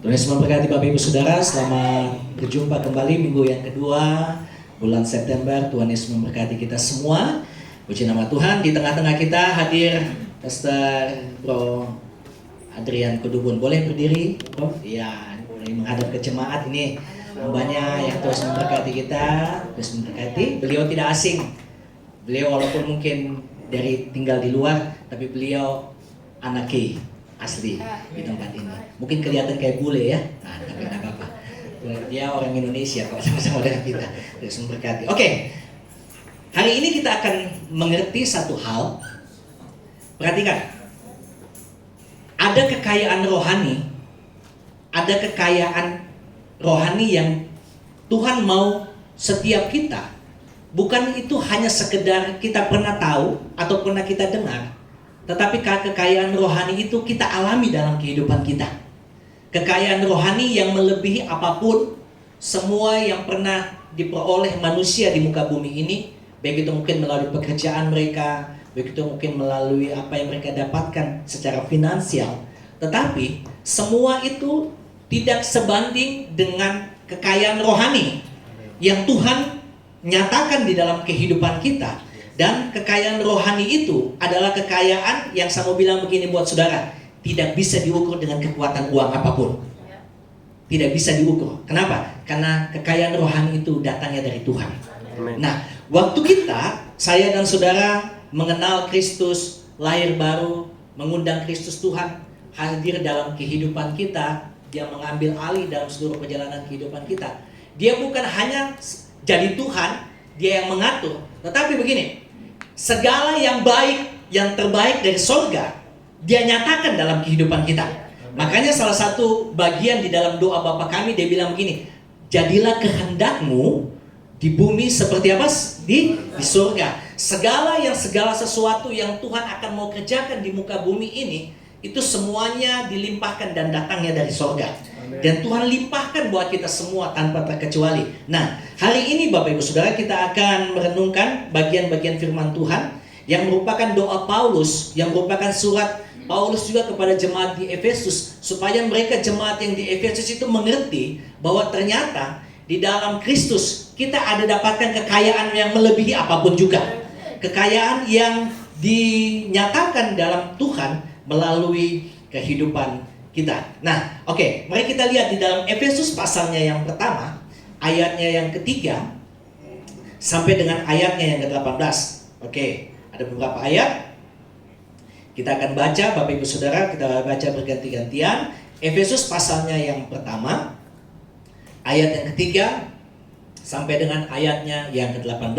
Tuhan Yesus memberkati Bapak Ibu Saudara. Selamat berjumpa kembali minggu yang kedua bulan September. Tuhan Yesus memberkati kita semua. Puji nama Tuhan. Di tengah-tengah kita hadir Pastor Bro Adrian Kudubun. Boleh berdiri, Bro? Iya, boleh menghadap ke jemaat ini. Hambanya yang terus memberkati kita, terus memberkati. Beliau tidak asing. Beliau walaupun mungkin dari tinggal di luar, tapi beliau anak K asli di tempat ini. Mungkin kelihatan kayak bule ya, tapi tidak apa-apa. Dia orang Indonesia kalau sama-sama dengan kita. Terus memberkati. Oke, hari ini kita akan mengerti satu hal. Perhatikan, ada kekayaan rohani, ada kekayaan rohani yang Tuhan mau setiap kita. Bukan itu hanya sekedar kita pernah tahu atau pernah kita dengar, tetapi kekayaan rohani itu kita alami dalam kehidupan kita. Kekayaan rohani yang melebihi apapun semua yang pernah diperoleh manusia di muka bumi ini, baik itu mungkin melalui pekerjaan mereka, baik itu mungkin melalui apa yang mereka dapatkan secara finansial. Tetapi semua itu tidak sebanding dengan kekayaan rohani yang Tuhan nyatakan di dalam kehidupan kita. Dan kekayaan rohani itu adalah kekayaan yang saya mau bilang begini buat saudara, tidak bisa diukur dengan kekuatan uang apapun. Tidak bisa diukur. Kenapa? Karena kekayaan rohani itu datangnya dari Tuhan. Nah, waktu kita, saya dan saudara mengenal Kristus, lahir baru, mengundang Kristus Tuhan hadir dalam kehidupan kita, dia mengambil alih dalam seluruh perjalanan kehidupan kita. Dia bukan hanya jadi Tuhan, dia yang mengatur. Tetapi begini, segala yang baik, yang terbaik dari sorga, dia nyatakan dalam kehidupan kita. Makanya salah satu bagian di dalam doa Bapa kami, dia bilang begini, jadilah kehendakmu di bumi seperti apa? Di sorga. Segala sesuatu yang Tuhan akan mau kerjakan di muka bumi ini, itu semuanya dilimpahkan dan datangnya dari sorga. Dan Tuhan limpahkan buat kita semua tanpa terkecuali. Nah, hari ini Bapak Ibu Saudara, kita akan merenungkan bagian-bagian firman Tuhan yang merupakan doa Paulus, yang merupakan surat Paulus juga kepada jemaat di Efesus, supaya mereka jemaat yang di Efesus itu mengerti bahwa ternyata di dalam Kristus kita ada dapatkan kekayaan yang melebihi apapun juga. Kekayaan yang dinyatakan dalam Tuhan melalui kehidupan kita. Nah, oke, mari kita lihat di dalam Efesus pasalnya yang pertama, ayatnya yang ketiga sampai dengan ayatnya yang ke-18. Oke, ada beberapa ayat. Kita akan baca, Bapak Ibu Saudara, kita baca berganti-gantian. Efesus pasalnya yang pertama, ayat yang ketiga sampai dengan ayatnya yang ke-18.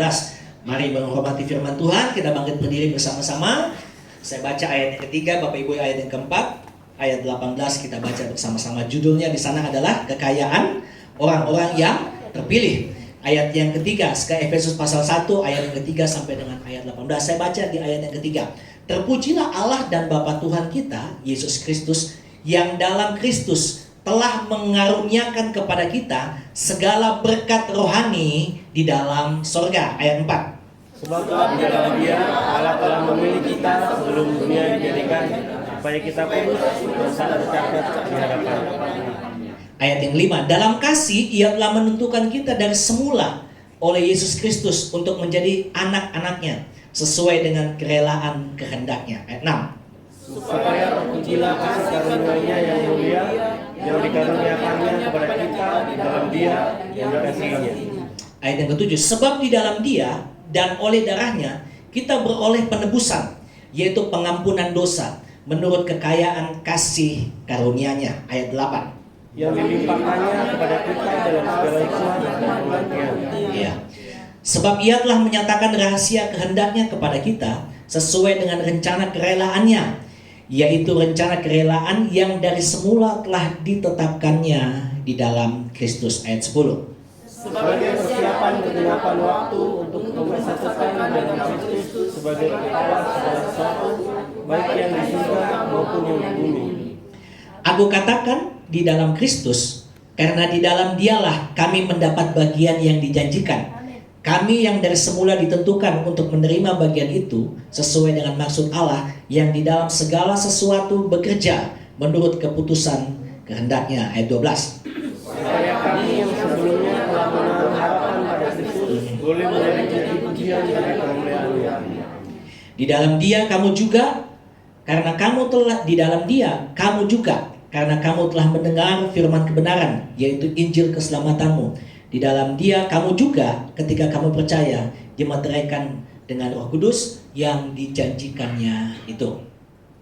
Mari menghormati firman Tuhan, kita bangkit berdiri bersama-sama. Saya baca ayat yang ketiga, Bapak Ibu ayat yang keempat. Ayat 18 kita baca bersama-sama. Judulnya di sana adalah kekayaan orang-orang yang terpilih. Ayat yang ketiga, Efesus pasal 1 ayat yang ketiga sampai dengan ayat 18. Saya baca di ayat yang ketiga. Terpujilah Allah dan Bapa Tuhan kita, Yesus Kristus, yang dalam Kristus telah mengaruniakan kepada kita segala berkat rohani di dalam sorga. Ayat 4. Sebab di dalam Dia Allah telah memilih kita sebelum dunia dijadikan, supaya kita kudus dan sangat tercatat di hadapan. Ayat yang 5. Dalam kasih Ia telah menentukan kita dari semula oleh Yesus Kristus untuk menjadi anak-anaknya sesuai dengan kerelaan kehendaknya. Ayat 6. Supaya terpujilah kasih karunia-Nya yang mulia yang dikaruniakannya kepada kita di dalam Dia yang dikasihinya. Ayat yang ke-7. Sebab di dalam Dia dan oleh darahnya kita beroleh penebusan, yaitu pengampunan dosa menurut kekayaan kasih karunia-Nya. Ayat 8. Yang dilimpahkannya kepada kita dalam segala hikmat dan pengertian. Ya. Sebab Ia telah menyatakan rahasia kehendaknya kepada kita sesuai dengan rencana kerelaannya, yaitu rencana kerelaan yang dari semula telah ditetapkannya di dalam Kristus. Ayat 10. Sebagai persiapan kegenapan waktu untuk mempersatukan dalam Kristus sebagai kepala segala sesuatu, baik yang di surga maupun yang di bumi. Aku katakan di dalam Kristus, karena di dalam Dialah kami mendapat bagian yang dijanjikan. Kami yang dari semula ditentukan untuk menerima bagian itu sesuai dengan maksud Allah yang di dalam segala sesuatu bekerja menurut keputusan kehendaknya. Ayat 12. Supaya kami yang sebelumnya telah menaruh harapan pada Kristus boleh menjadi pujian bagi kemuliaan-Nya. Di dalam Dia kamu juga, karena kamu telah di dalam Dia kamu juga, karena kamu telah mendengar firman kebenaran, yaitu Injil keselamatanmu. Di dalam Dia kamu juga, ketika kamu percaya, dimateraikan dengan Roh Kudus yang dijanjikannya itu.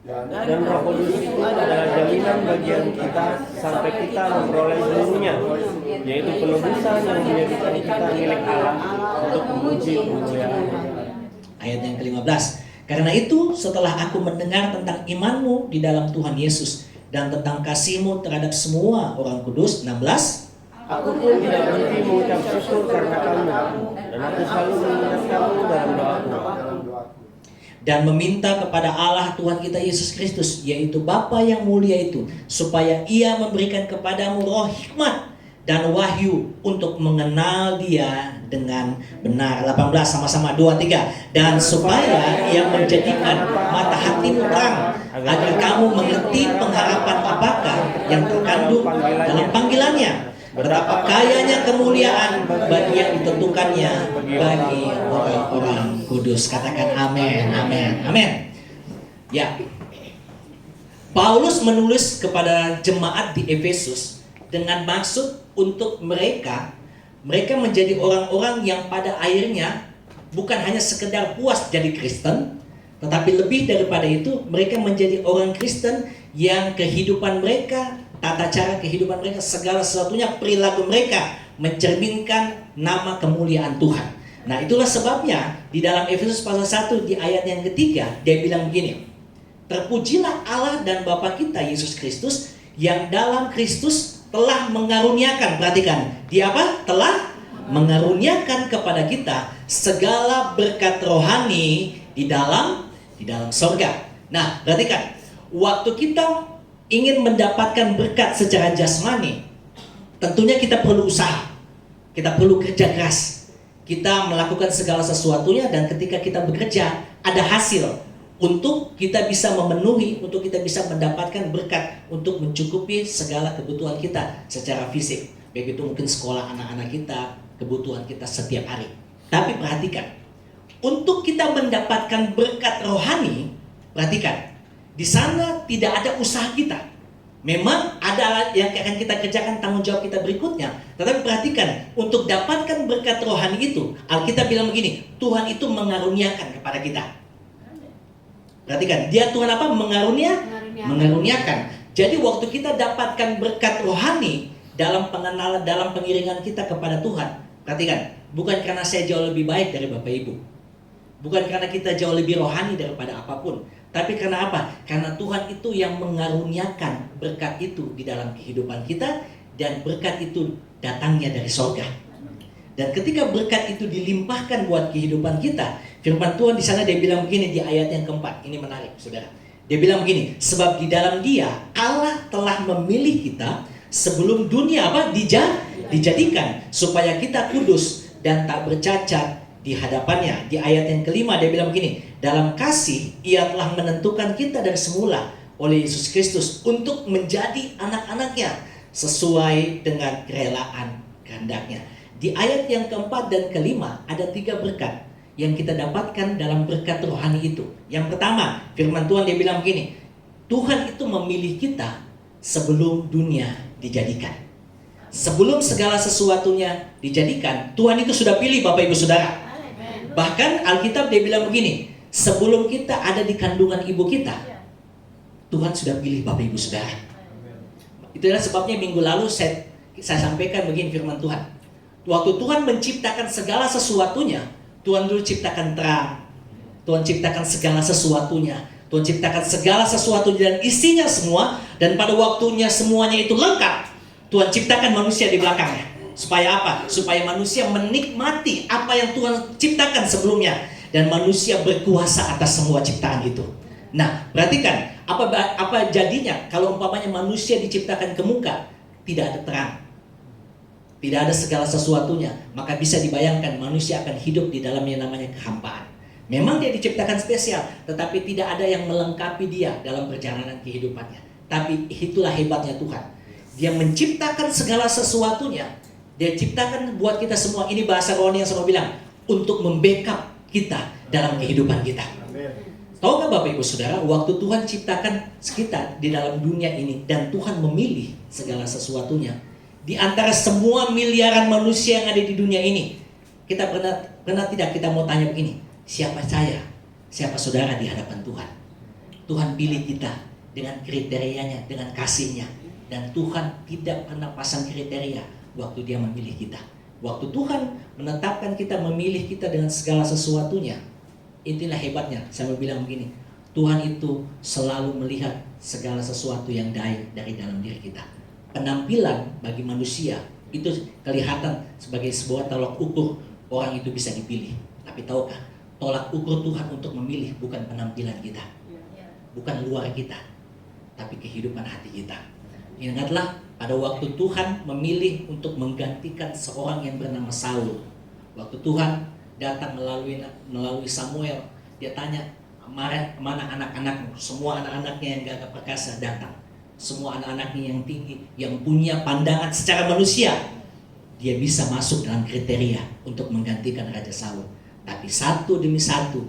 Dan Roh Kudus itu adalah jaminan bagian kita sampai kita memperoleh seluruhnya, yaitu penebusan yang menjadikan kita milik Allah untuk memuji kemuliaan-Nya. Ayat yang ke-15. Karena itu setelah aku mendengar tentang imanmu di dalam Tuhan Yesus dan tentang kasihmu terhadap semua orang kudus. 16. Aku pun tidak berhenti mengucap syukur karena kamu, dan aku selalu mengingat kamu dalam doaku. Dan meminta kepada Allah Tuhan kita Yesus Kristus, yaitu Bapa yang mulia itu, supaya Ia memberikan kepadamu roh hikmat dan wahyu untuk mengenal Dia dengan benar. 18, sama-sama 2, 3. Dan supaya Ia menjadikan mata hatimu terang, agar kamu mengerti pengharapan apakah yang terkandung dalam panggilannya, betapa kayanya kemuliaan bagi yang ditentukannya bagi orang-orang kudus. Katakan amin, amin, amin. Ya, Paulus menulis kepada jemaat di Efesus dengan maksud untuk mereka menjadi orang-orang yang pada akhirnya bukan hanya sekedar puas jadi Kristen, tetapi lebih daripada itu mereka menjadi orang Kristen yang kehidupan mereka, tata cara kehidupan mereka, segala sesuatunya, perilaku mereka mencerminkan nama kemuliaan Tuhan. Nah, itulah sebabnya di dalam Efesus pasal 1 di ayat yang ketiga dia bilang begini. Terpujilah Allah dan Bapa kita Yesus Kristus yang dalam Kristus telah mengaruniakan, perhatikan, dia apa? Telah mengaruniakan kepada kita segala berkat rohani di dalam sorga. Nah, perhatikan, waktu kita ingin mendapatkan berkat secara jasmani, tentunya kita perlu usaha, kita perlu kerja keras, kita melakukan segala sesuatunya, dan ketika kita bekerja ada hasil untuk kita bisa memenuhi, untuk kita bisa mendapatkan berkat untuk mencukupi segala kebutuhan kita secara fisik, baik itu mungkin sekolah anak-anak kita, kebutuhan kita setiap hari. Tapi perhatikan, untuk kita mendapatkan berkat rohani, perhatikan, di sana tidak ada usaha kita. Memang ada yang akan kita kerjakan, tanggung jawab kita berikutnya. Tetapi perhatikan, untuk dapatkan berkat rohani itu, Alkitab bilang begini, Tuhan itu mengaruniakan kepada kita. Perhatikan, dia Tuhan apa? Mengaruniakan. Jadi waktu kita dapatkan berkat rohani dalam pengenalan, dalam pengiringan kita kepada Tuhan, perhatikan, bukan karena saya jauh lebih baik dari Bapak Ibu, bukan karena kita jauh lebih rohani daripada apapun, tapi karena apa? Karena Tuhan itu yang mengaruniakan berkat itu di dalam kehidupan kita, dan berkat itu datangnya dari sorga. Dan ketika berkat itu dilimpahkan buat kehidupan kita, firman Tuhan di sana dia bilang begini di ayat yang keempat. Ini menarik, saudara. Dia bilang begini, sebab di dalam Dia Allah telah memilih kita sebelum dunia apa? Dijadikan supaya kita kudus dan tak bercacat di hadapannya. Di ayat yang kelima dia bilang begini, dalam kasih Ia telah menentukan kita dari semula oleh Yesus Kristus untuk menjadi anak-anaknya sesuai dengan kerelaan kehendaknya. Di ayat yang keempat dan kelima ada 3 berkat yang kita dapatkan dalam berkat rohani itu. Yang pertama, firman Tuhan dia bilang begini, Tuhan itu memilih kita sebelum dunia dijadikan. Sebelum segala sesuatunya dijadikan, Tuhan itu sudah pilih Bapak Ibu Saudara. Bahkan Alkitab dia bilang begini, sebelum kita ada di kandungan ibu kita, Tuhan sudah pilih Bapak Ibu Saudara. Itulah sebabnya minggu lalu saya sampaikan begini firman Tuhan. Waktu Tuhan menciptakan segala sesuatunya, Tuhan dulu ciptakan terang, Tuhan ciptakan segala sesuatunya, Tuhan ciptakan segala sesuatunya dan isinya semua, dan pada waktunya semuanya itu lengkap, Tuhan ciptakan manusia di belakangnya. Supaya apa? Supaya manusia menikmati apa yang Tuhan ciptakan sebelumnya, dan manusia berkuasa atas semua ciptaan itu. Nah, perhatikan, apa jadinya kalau umpamanya manusia diciptakan ke muka, tidak ada terang, tidak ada segala sesuatunya, maka bisa dibayangkan manusia akan hidup di dalam yang namanya kehampaan. Memang dia diciptakan spesial, tetapi tidak ada yang melengkapi dia dalam perjalanan kehidupannya. Tapi itulah hebatnya Tuhan. Dia menciptakan segala sesuatunya. Dia ciptakan buat kita semua. Ini bahasa rohani yang saya mau bilang, untuk membackup kita dalam kehidupan kita. Tahukah Bapak Ibu Saudara, waktu Tuhan ciptakan kita di dalam dunia ini dan Tuhan memilih segala sesuatunya, di antara semua miliaran manusia yang ada di dunia ini, kita pernah tidak kita mau tanya begini, siapa saya, siapa saudara di hadapan Tuhan? Tuhan pilih kita dengan kriterianya, dengan kasihnya, dan Tuhan tidak pernah pasang kriteria waktu Dia memilih kita. Waktu Tuhan menetapkan kita, memilih kita dengan segala sesuatunya, itulah hebatnya. Saya mau bilang begini, Tuhan itu selalu melihat segala sesuatu yang dari dalam diri kita. Penampilan bagi manusia itu kelihatan sebagai sebuah tolak ukur orang itu bisa dipilih. Tapi tahukah, tolak ukur Tuhan untuk memilih bukan penampilan kita, bukan luar kita, tapi kehidupan hati kita. Ingatlah, pada waktu Tuhan memilih untuk menggantikan seorang yang bernama Saul. Waktu Tuhan datang melalui Samuel, Dia tanya, mana anak-anakmu? Semua anak-anaknya yang gagah perkasa datang. Semua anak-anaknya yang tinggi, yang punya pandangan secara manusia, dia bisa masuk dalam kriteria untuk menggantikan Raja Saul. Tapi satu demi satu,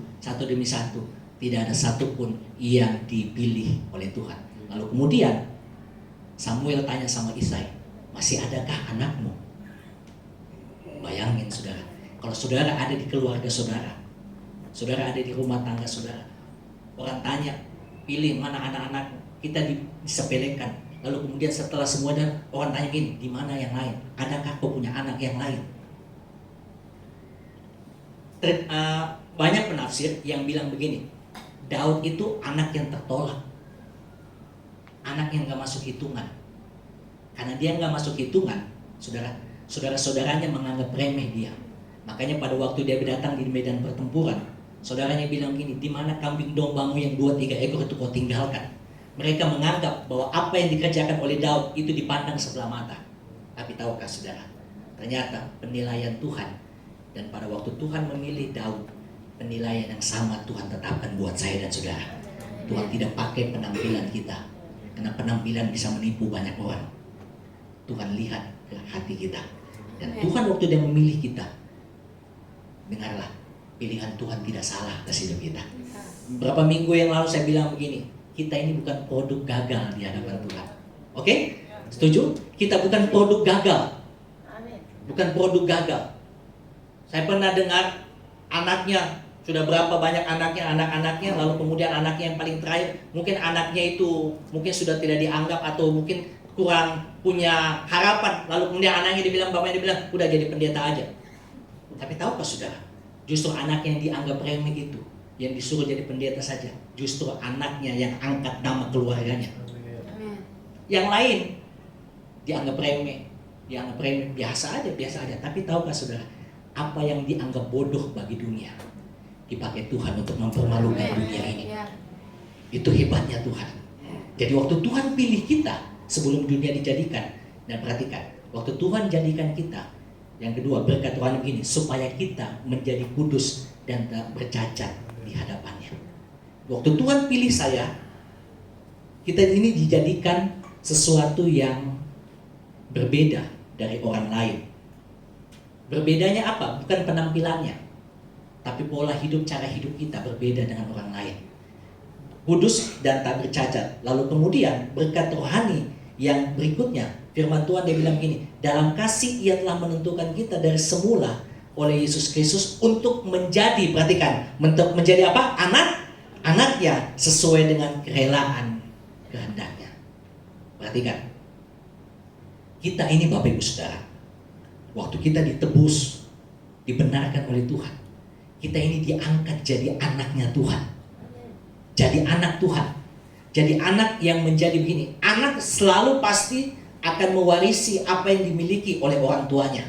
tidak ada satupun yang dipilih oleh Tuhan. Lalu kemudian Samuel tanya sama Isai, masih adakah anakmu? Bayangin saudara, kalau saudara ada di keluarga saudara, saudara ada di rumah tangga saudara, orang tanya, pilih mana anak-anakmu, kita disepelekan. Lalu kemudian setelah semuanya orang tanya gini, di mana yang lain? Adakah kau punya anak yang lain? Banyak penafsir yang bilang begini, Daud itu anak yang tertolak, anak yang gak masuk hitungan. Karena dia gak masuk hitungan, saudara-saudaranya menganggap remeh dia. Makanya pada waktu dia datang di medan pertempuran, saudaranya bilang gini, di mana kambing dombamu yang 2-3 ekor itu kau tinggalkan? Mereka menganggap bahwa apa yang dikerjakan oleh Daud itu dipandang sebelah mata. Tapi tahukah saudara, ternyata penilaian Tuhan, dan pada waktu Tuhan memilih Daud, penilaian yang sama Tuhan tetapkan buat saya dan saudara. Tuhan tidak pakai penampilan kita, karena penampilan bisa menipu banyak orang. Tuhan lihat ke hati kita, dan Tuhan waktu Dia memilih kita, dengarlah, pilihan Tuhan tidak salah atas hidup kita. Berapa minggu yang lalu saya bilang begini, kita ini bukan produk gagal di hadapan Tuhan. Oke? Setuju? Kita bukan produk gagal. Bukan produk gagal. Saya pernah dengar anaknya, sudah berapa banyak anak-anaknya, lalu kemudian anaknya yang paling terakhir, mungkin anaknya itu mungkin sudah tidak dianggap atau mungkin kurang punya harapan, lalu kemudian anaknya dibilang, bapaknya dibilang, udah jadi pendeta aja. Tapi tahukah saudara, justru anak yang dianggap remeh itu, yang disuruh jadi pendeta saja, justru anaknya yang angkat nama keluarganya. Yang lain dianggap remeh, biasa aja. Tapi tahukah saudara, apa yang dianggap bodoh bagi dunia, dipakai Tuhan untuk mempermalukan dunia ini. Itu hebatnya Tuhan. Jadi waktu Tuhan pilih kita sebelum dunia dijadikan, dan perhatikan, waktu Tuhan jadikan kita, yang kedua berkat Tuhan begini, supaya kita menjadi kudus dan tak bercacat di hadapannya. Waktu Tuhan pilih saya, kita ini dijadikan sesuatu yang berbeda dari orang lain. Berbedanya apa? Bukan penampilannya, tapi pola hidup, cara hidup kita berbeda dengan orang lain. Kudus dan tak bercacat. Lalu kemudian berkat rohani yang berikutnya, firman Tuhan Dia bilang gini, dalam kasih Ia telah menentukan kita dari semula oleh Yesus Kristus untuk menjadi, perhatikan, menjadi apa? Anaknya sesuai dengan kerelaan kehendaknya. Perhatikan, kita ini Bapak Ibu Saudara, waktu kita ditebus, dibenarkan oleh Tuhan, kita ini diangkat jadi anaknya Tuhan. Jadi anak Tuhan. Jadi anak yang menjadi begini, anak selalu pasti akan mewarisi apa yang dimiliki oleh orang tuanya,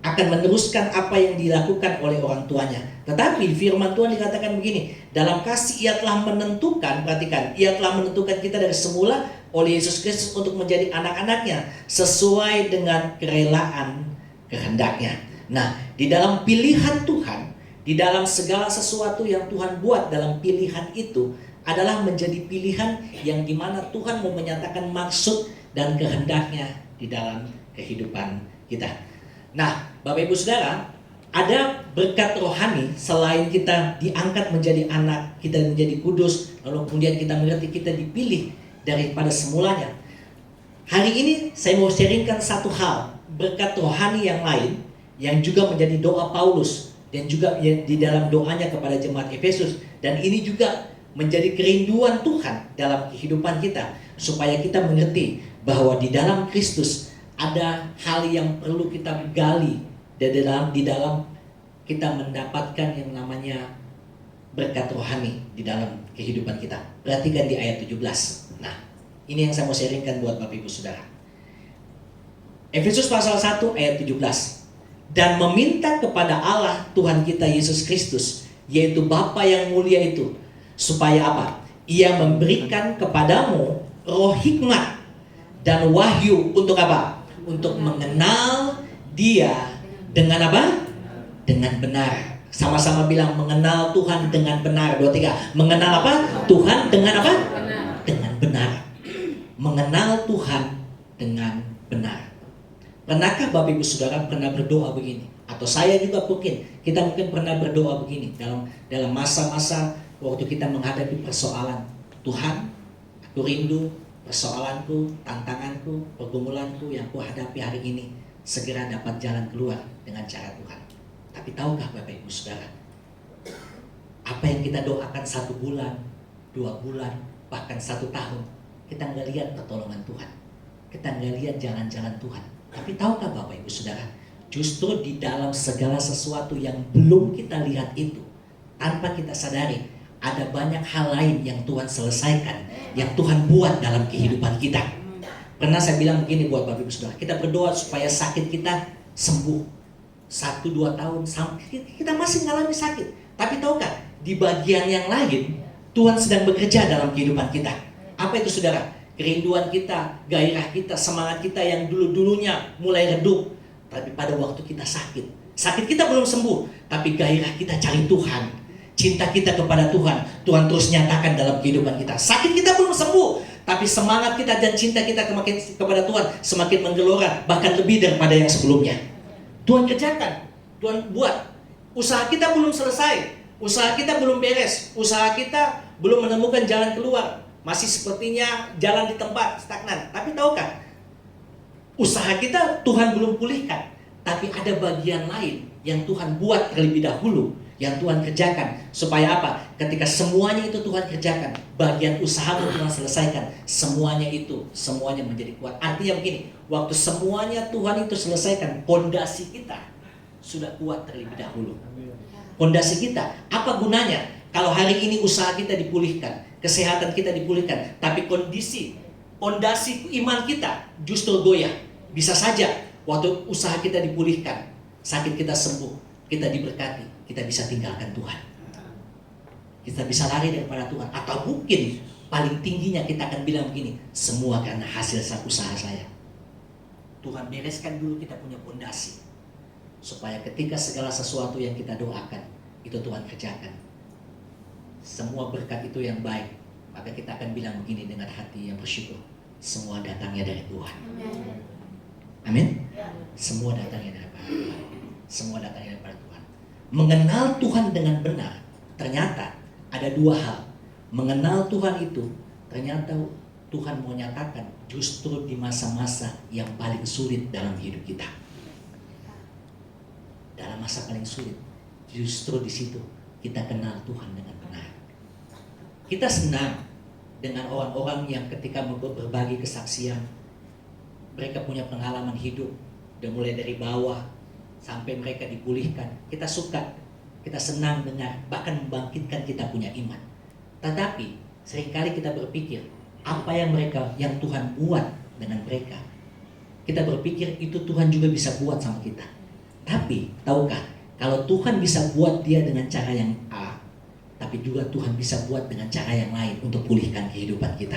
akan meneruskan apa yang dilakukan oleh orang tuanya. Tetapi firman Tuhan dikatakan begini, dalam kasih Ia telah menentukan, perhatikan, Ia telah menentukan kita dari semula oleh Yesus Kristus untuk menjadi anak-anaknya sesuai dengan kerelaan kehendaknya. Nah, di dalam pilihan Tuhan, di dalam segala sesuatu yang Tuhan buat dalam pilihan itu adalah menjadi pilihan yang dimana Tuhan mau menyatakan maksud dan kehendaknya di dalam kehidupan kita. Nah, Bapak Ibu Saudara, ada berkat rohani selain kita diangkat menjadi anak, kita menjadi kudus, lalu kemudian kita mengerti kita dipilih daripada semulanya. Hari ini saya mau sharingkan satu hal, berkat rohani yang lain yang juga menjadi doa Paulus dan juga di dalam doanya kepada jemaat Efesus, dan ini juga menjadi kerinduan Tuhan dalam kehidupan kita, supaya kita mengerti bahwa di dalam Kristus ada hal yang perlu kita gali di dalam kita mendapatkan yang namanya berkat rohani di dalam kehidupan kita. Perhatikan di ayat 17. Nah, ini yang saya mau sharingkan buat Bapak Ibu Saudara. Efesus pasal 1 ayat 17. Dan meminta kepada Allah Tuhan kita Yesus Kristus, yaitu Bapa yang mulia itu, supaya apa? Ia memberikan kepadamu roh hikmat dan wahyu untuk apa? Untuk mengenal Dia dengan apa? Dengan benar. Sama-sama bilang mengenal Tuhan dengan benar. 2, 3. Mengenal apa? Tuhan dengan apa? Dengan benar. Mengenal Tuhan dengan benar. Pernahkah Bapak Ibu Saudara pernah berdoa begini? Atau saya juga mungkin, kita mungkin pernah berdoa begini dalam masa-masa waktu kita menghadapi persoalan. Tuhan, aku rindu persoalanku, tantanganku, pergumulanku yang ku hadapi hari ini segera dapat jalan keluar dengan cara Tuhan. Tapi tahukah Bapak Ibu Saudara, apa yang kita doakan 1 bulan, 2 bulan, bahkan 1 tahun, kita nggak lihat pertolongan Tuhan, kita nggak lihat jalan-jalan Tuhan. Tapi tahukah Bapak Ibu Saudara, justru di dalam segala sesuatu yang belum kita lihat itu, tanpa kita sadari, ada banyak hal lain yang Tuhan selesaikan, yang Tuhan buat dalam kehidupan kita. Pernah saya bilang begini buat Bapak Ibu Saudara, kita berdoa supaya sakit kita sembuh 1-2 tahun, kita masih mengalami sakit. Tapi tahukah, di bagian yang lain Tuhan sedang bekerja dalam kehidupan kita. Apa itu Saudara? Kerinduan kita, gairah kita, semangat kita yang dulu-dulunya mulai redup. Tapi pada waktu kita sakit kita belum sembuh, tapi gairah kita cari Tuhan, cinta kita kepada Tuhan, Tuhan terus nyatakan dalam kehidupan kita. Sakit kita belum sembuh, tapi semangat kita dan cinta kita kepada Tuhan semakin menggelora, bahkan lebih daripada yang sebelumnya. Tuhan kerjakan, Tuhan buat. Usaha kita belum selesai, usaha kita belum beres, usaha kita belum menemukan jalan keluar, masih sepertinya jalan di tempat, stagnan. Tapi tahukah, usaha kita Tuhan belum pulihkan, tapi ada bagian lain yang Tuhan buat terlebih dahulu, yang Tuhan kerjakan. Supaya apa? Ketika semuanya itu Tuhan kerjakan, bagian usahamu Tuhan selesaikan, semuanya menjadi kuat. Artinya begini, waktu semuanya Tuhan itu selesaikan, fondasi kita sudah kuat terlebih dahulu. Fondasi kita, apa gunanya kalau hari ini usaha kita dipulihkan, kesehatan kita dipulihkan, tapi fondasi iman kita justru goyah? Bisa saja waktu usaha kita dipulihkan, sakit kita sembuh, kita diberkati, kita bisa tinggalkan Tuhan, kita bisa lari daripada Tuhan. Atau mungkin paling tingginya kita akan bilang begini, semua karena hasil usaha saya. Tuhan bereskan dulu kita punya fondasi, supaya ketika segala sesuatu yang kita doakan itu Tuhan kerjakan. Semua berkat itu yang baik, maka kita akan bilang begini dengan hati yang bersyukur, semua datangnya dari Tuhan. Amin. Semua datangnya dari Tuhan. Semua datangnya dari Tuhan. Mengenal Tuhan dengan benar, ternyata ada 2 hal. Mengenal Tuhan itu, ternyata Tuhan mau nyatakan justru di masa-masa yang paling sulit dalam hidup kita. Dalam masa paling sulit, justru di situ kita kenal Tuhan dengan benar. Kita senang dengan orang-orang yang ketika berbagi kesaksian, mereka punya pengalaman hidup, dan mulai dari bawah sampai mereka dipulihkan. Kita suka, kita senang dengar, bahkan membangkitkan kita punya iman. Tetapi seringkali kita berpikir, apa yang Tuhan buat dengan mereka, kita berpikir itu Tuhan juga bisa buat sama kita. Tapi tahukah, kalau Tuhan bisa buat dia dengan cara yang A, tapi juga Tuhan bisa buat dengan cara yang lain untuk pulihkan kehidupan kita.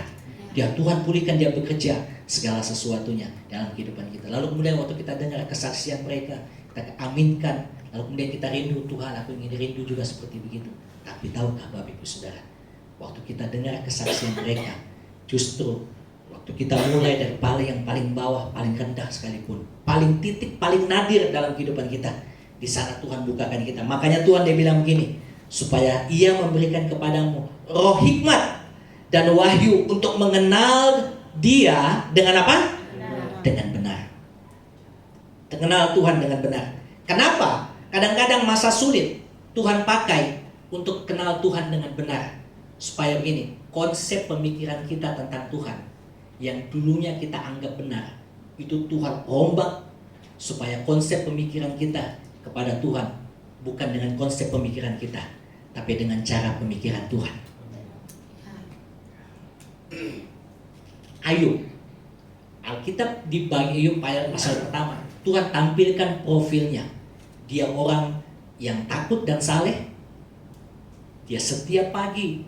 Dia Tuhan pulihkan, dia bekerja segala sesuatunya dalam kehidupan kita. Lalu kemudian waktu kita dengar kesaksian mereka, kita aminkan, lalu kemudian kita rindu, Tuhan aku ingin rindu juga seperti begitu. Tapi tahukah Bapak Ibu Saudara, waktu kita dengar kesaksian mereka, justru waktu Waktu kita mulai dari yang paling bawah, paling rendah sekalipun, paling titik, paling nadir dalam kehidupan kita, di sana Tuhan bukakan kita. Makanya Tuhan dia bilang begini, supaya Ia memberikan kepadamu roh hikmat dan wahyu untuk mengenal Dia dengan apa? Dengan benar. Kenal Tuhan dengan benar. Kenapa? Kadang-kadang masa sulit Tuhan pakai untuk kenal Tuhan dengan benar. Supaya begini, konsep pemikiran kita tentang Tuhan yang dulunya kita anggap benar, itu Tuhan rombak supaya konsep pemikiran kita kepada Tuhan bukan dengan konsep pemikiran kita, tapi dengan cara pemikiran Tuhan. Ayub, Alkitab di bagi Ayub pasal pertama, Tuhan tampilkan profilnya. Dia orang yang takut dan saleh. Dia setiap pagi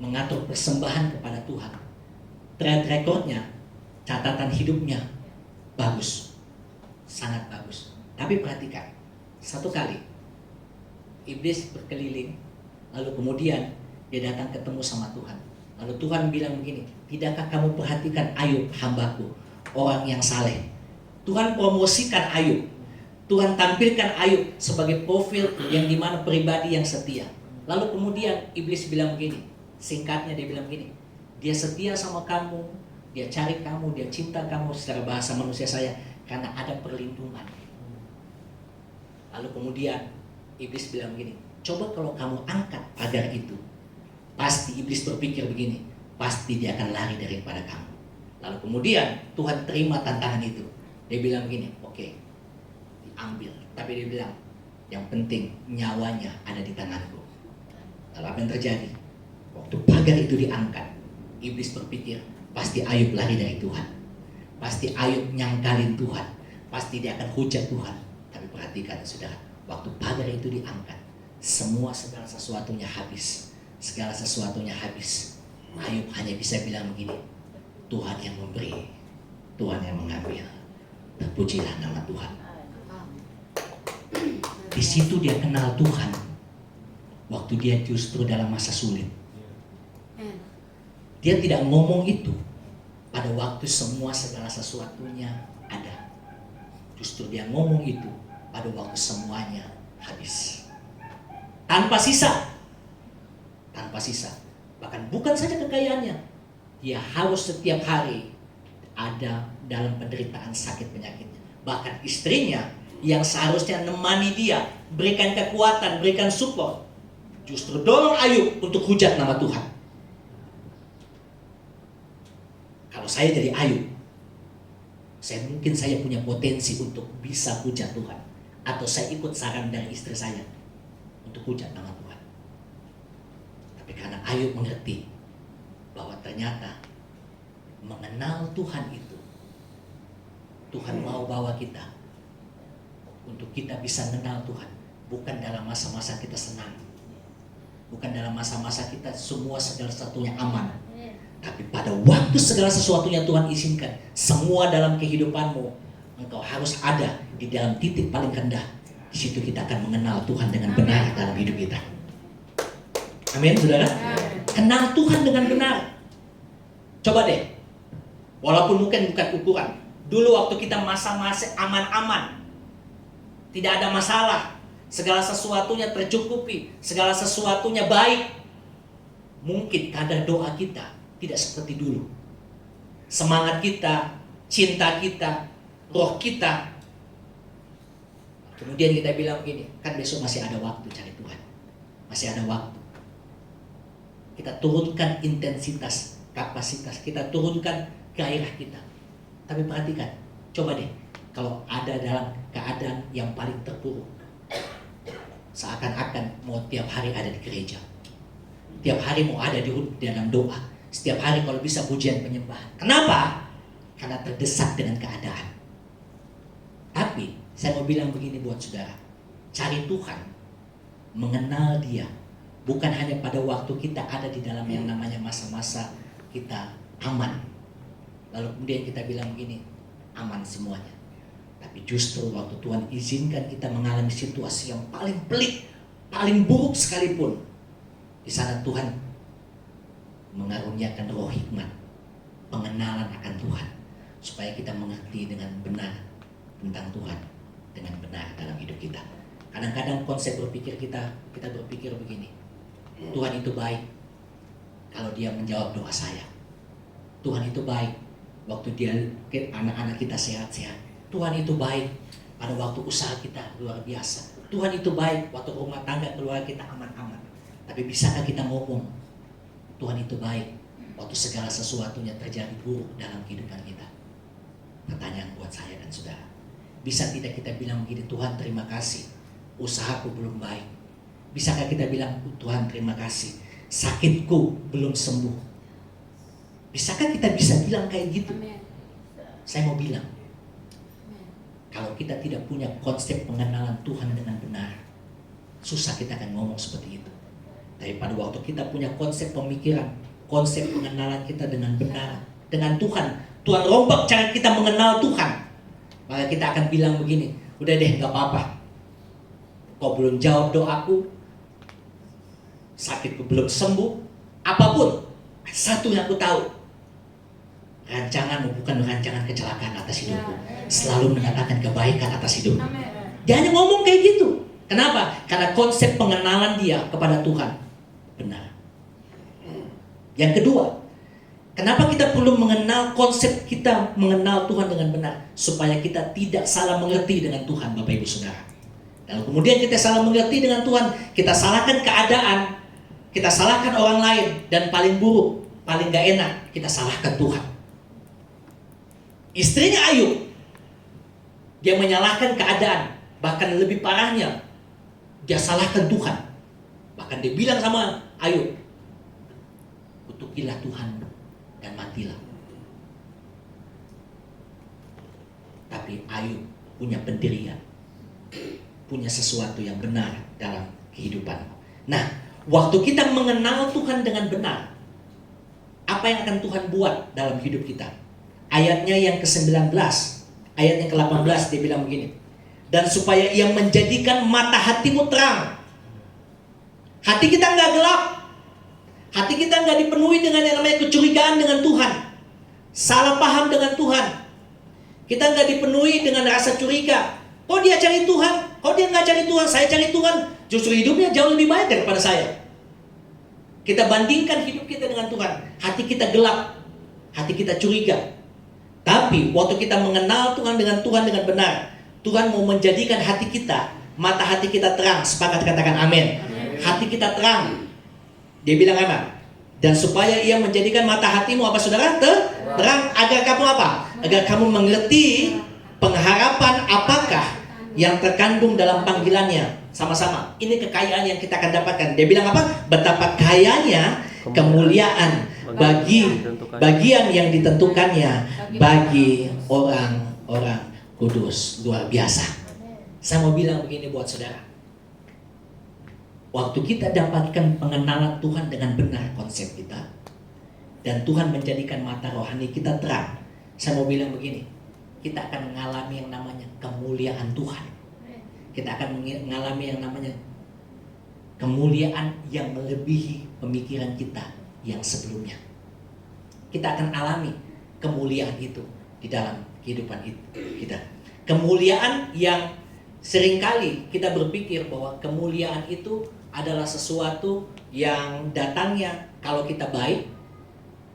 mengatur persembahan kepada Tuhan. Track recordnya, catatan hidupnya bagus, sangat bagus. Tapi perhatikan, satu kali iblis berkeliling, lalu kemudian dia datang ketemu sama Tuhan. Lalu Tuhan bilang begini, tidakkah kamu perhatikan Ayub hambaku, orang yang saleh? Tuhan promosikan Ayub. Tuhan tampilkan Ayub sebagai profil yang dimana pribadi yang setia. Lalu kemudian iblis bilang begini, singkatnya dia bilang begini, dia setia sama kamu, dia cari kamu, dia cinta kamu secara bahasa manusia saya karena ada perlindungan. Lalu kemudian iblis bilang begini, coba kalau kamu angkat pagar itu, pasti iblis berpikir begini, pasti dia akan lari daripada kamu. Lalu kemudian Tuhan terima tantangan itu. Dia bilang begini, oke, diambil. Tapi dia bilang, yang penting nyawanya ada di tanganku. Lalu apa yang terjadi? Waktu pagar itu diangkat, iblis berpikir, pasti Ayub lari dari Tuhan. Pasti Ayub nyangkalin Tuhan. Pasti dia akan hujat Tuhan. Tapi perhatikan saudara, waktu pagar itu diangkat, segala sesuatunya habis. Segala sesuatunya habis. Ayub hanya bisa bilang begini, Tuhan yang memberi, Tuhan yang mengambil. Terpujilah nama Tuhan. Di situ dia kenal Tuhan. Waktu dia justru dalam masa sulit. Dia tidak ngomong itu pada waktu segala sesuatunya ada. Justru dia ngomong itu pada waktu semuanya habis. Tanpa sisa. Tanpa sisa. Bahkan bukan saja kekayaannya, dia harus setiap hari ada dalam penderitaan sakit penyakitnya. Bahkan istrinya yang seharusnya nemani dia, berikan kekuatan, berikan support, justru dorong Ayub untuk hujat nama Tuhan. Kalau saya jadi Ayub, saya punya potensi untuk bisa hujat Tuhan, atau saya ikut saran dari istri saya untuk hujat nama Tuhan. Tapi karena Ayub mengerti bahwa ternyata mengenal Tuhan itu, Tuhan mau bawa kita untuk kita bisa mengenal Tuhan, bukan dalam masa-masa kita senang, bukan dalam masa-masa kita segala sesuatunya aman, tapi pada waktu segala sesuatunya Tuhan izinkan, semua dalam kehidupanmu, engkau harus ada di dalam titik paling rendah. Di situ kita akan mengenal Tuhan dengan benar dalam hidup kita. Amin, saudara. Kenal Tuhan dengan benar. Coba deh, walaupun mungkin bukan ukuran. Dulu waktu kita masa-masa aman-aman, tidak ada masalah, segala sesuatunya tercukupi, segala sesuatunya baik, mungkin kadar doa kita tidak seperti dulu. Semangat kita, cinta kita, roh kita. Kemudian kita bilang begini, kan besok masih ada waktu cari Tuhan. Masih ada waktu. Kita turunkan intensitas, kapasitas, kita turunkan gairah kita. Tapi perhatikan, coba deh, kalau ada dalam keadaan yang paling terpuruk, seakan-akan mau tiap hari ada di gereja, tiap hari mau ada di dalam doa, setiap hari kalau bisa pujian penyembahan. Kenapa? Karena terdesak dengan keadaan. Tapi saya mau bilang begini buat saudara, cari Tuhan, mengenal Dia, bukan hanya pada waktu kita ada di dalam yang namanya masa-masa kita aman, lalu kemudian kita bilang begini, aman semuanya. Tapi justru waktu Tuhan izinkan kita mengalami situasi yang paling pelik, paling buruk sekalipun, di sana Tuhan mengaruniakan roh hikmat, pengenalan akan Tuhan, supaya kita mengerti dengan benar tentang Tuhan, dengan benar dalam hidup kita. Kadang-kadang konsep berpikir kita berpikir begini, Tuhan itu baik kalau dia menjawab doa saya. Tuhan itu baik waktu dia anak-anak kita sehat-sehat. Tuhan itu baik pada waktu usaha kita luar biasa. Tuhan itu baik waktu rumah tangga keluarga kita aman-aman. Tapi bisakah kita ngomong Tuhan itu baik waktu segala sesuatunya terjadi buruk dalam kehidupan kita? Pertanyaan buat saya dan saudara. Bisa tidak kita bilang begini, Tuhan terima kasih, usahaku belum baik. Bisakah kita bilang, Tuhan terima kasih, sakitku belum sembuh. Bisakah kita bisa bilang kayak gitu? Saya mau bilang, kalau kita tidak punya konsep pengenalan Tuhan dengan benar, susah kita akan ngomong seperti itu. Tapi pada waktu kita punya konsep pemikiran, konsep pengenalan kita dengan benar, dengan Tuhan, Tuhan rombak cara kita mengenal Tuhan, maka kita akan bilang begini, udah deh gak apa-apa, kau belum jawab doaku, sakitku belum sembuh, apapun, satu yang aku tahu, rancanganmu bukan rancangan kecelakaan atas hidupku, selalu mengatakan kebaikan atas hidupku. Dia hanya ngomong kayak gitu. Kenapa? Karena konsep pengenalan dia kepada Tuhan benar. Yang kedua, kenapa kita perlu mengenal konsep kita mengenal Tuhan dengan benar? Supaya kita tidak salah mengerti dengan Tuhan, Bapak Ibu Saudara. Dan kemudian kita salah mengerti dengan Tuhan, kita salahkan keadaan, kita salahkan orang lain, dan paling buruk, paling gak enak, kita salahkan Tuhan. Istrinya Ayub, dia menyalahkan keadaan, bahkan lebih parahnya, dia salahkan Tuhan. Bahkan dia bilang sama Ayub, kutukilah Tuhan dan matilah. Tapi Ayub punya pendirian, punya sesuatu yang benar dalam kehidupan. Nah, waktu kita mengenal Tuhan dengan benar, apa yang akan Tuhan buat dalam hidup kita? Ayatnya yang ke-19, ayat yang ke-18 dia bilang begini, dan supaya ia menjadikan mata hatimu terang. Hati kita nggak gelap, hati kita nggak dipenuhi dengan yang namanya kecurigaan dengan Tuhan, salah paham dengan Tuhan. Kita nggak dipenuhi dengan rasa curiga. Kok dia cari Tuhan? Kok dia nggak cari Tuhan? Saya cari Tuhan. Justru hidupnya jauh lebih baik daripada saya. Kita bandingkan hidup kita dengan Tuhan. Hati kita gelap. Hati kita curiga. Tapi waktu kita mengenal Tuhan dengan benar, Tuhan mau menjadikan hati kita, mata hati kita terang. Sepakat katakan amin. Hati kita terang. Dia bilang apa? Dan supaya ia menjadikan mata hatimu apa saudara? Terang, agar kamu apa? Agar kamu mengerti pengharapan apakah yang terkandung dalam panggilannya. Sama-sama, ini kekayaan yang kita akan dapatkan. Dia bilang apa? Betapa kayanya kemuliaan bagi bagian yang ditentukannya bagi orang-orang kudus. Luar biasa. Saya mau bilang begini buat saudara. Waktu kita dapatkan pengenalan Tuhan dengan benar konsep kita, dan Tuhan menjadikan mata rohani kita terang, saya mau bilang begini, kita akan mengalami yang namanya kemuliaan Tuhan. Kita akan mengalami yang namanya kemuliaan yang melebihi pemikiran kita yang sebelumnya. Kita akan alami kemuliaan itu di dalam kehidupan kita. Kemuliaan yang seringkali kita berpikir bahwa kemuliaan itu adalah sesuatu yang datangnya kalau kita baik,